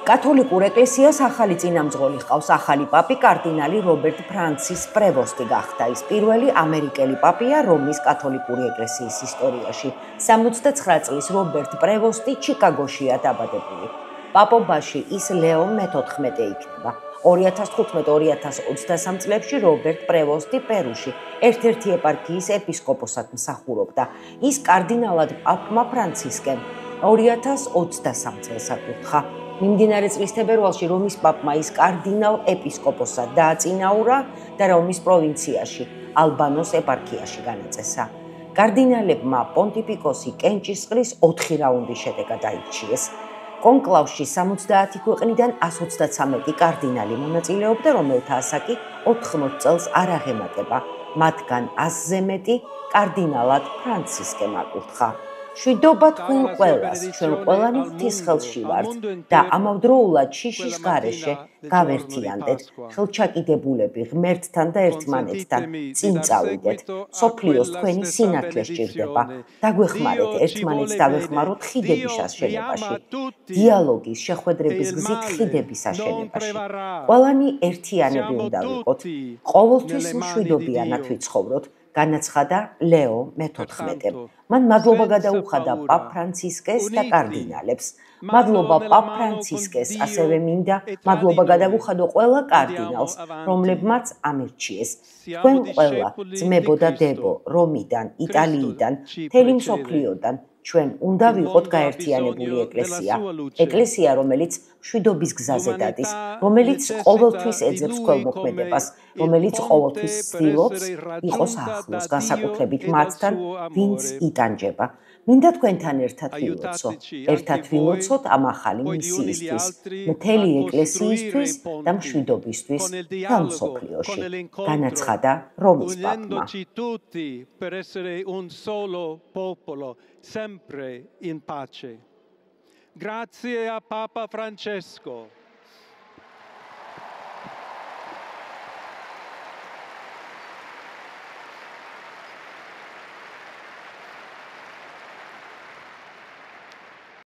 კათოლიკურ ეკლესიას ახალი წინამძღოლი ჰყავს. ახალი პაპი კარდინალი რობერტ ფრანცის პრევოსტი გახდა. ის პირველი ამერიკელი პაპია რომის კათოლიკური ეკლესიის ისტორიაში. 69 წლის რობერტ პრევოსტი ჩიკაგოშია დაბადებული. პაპობაში ის ლეო მე-14 იქნება. 2015-2023 წლებში რობერტ პრევოსტი პერუში ერთ-ერთი ეპარქიის ეპისკოპოსად მსახურობდა. ის კარდინალად პაპმა ფრანცისკემ 2023 წელს აკურთხა. მიმდინარე წლის თებერვალში რომის პაპმა ის კარდინალ ეპისკოპოსად დააწინაურა და რომის პროვინციაში ალბანოს ეპარქიაში განაწესა. კარდინალებმა პონტიფიკოსი კენჭისყრის 4 რაუნდის შედეგად აირჩიეს. კონკლავში 70 ქვეყნიდან 133 კარდინალი მონაწილეობდა, რომელთა ასაკი 80 წელს არ აღემატება. მათგან 100-ზე მეტი კარდინალად ფრანცისკემ აკურთხა. შვიდობა თქვენ ყველას, ჩვენ ყველანი ღვთის ხელში ვართ და ამავდროულად შიშის გარეშე გავერთიანდეთ, ხელჩაკიდებულები ღმერთთან და ერთმანეთთან წინ წავიდეთ. სოფლიოს თქვენი სინათლე სჭირდება. დაგვეხმარეთ ერთმანეთს დავეხმაროთ ხიდების აშენებაში, დიალოგის, შეხვედრების გზით ხიდების აშენებაში. ყველანი ერთიანები უნდა ვიყოთ. ყოველთვის მშვიდობიანად ვიცხოვროთ. განაცხადა ლეო მე-14. მან მადლობა გადაუხადა პაპ ფრანცისკეს და კარდინალებს. მადლობა პაპ ფრანცისკეს, ასევე მინდა მადლობა გადავუხადო ყველა კარდინალს, რომლებმაც ამირჩიეს. თქვენ ყველა, ძმებო და დებო, რომიდან, იტალიიდან, მთელი მსოფლიოდან, ჩვენ უნდა ვიყოთ გაერთიანებული ეკლესია. ეკლესია, რომელიც მშვიდობის გზაზე დადის, რომელიც ყოველთვის ეძებს ქველმოქმედებას, რომელიც ყოველთვის ცდილობს იყოს ახლოს, განსაკუთრებით მათთან, ვინც იტანჯება. მინდა თქვენთან ერთად ვილოცო. ერთად ვილოცოთ ამ ახალი მისიისთვის, მთელი ეკლესიისთვის და მშვიდობისთვის და მსოფლიოში. განაცხადა რომის პაპმა. Sempre in pace. Grazie a Papa Francesco.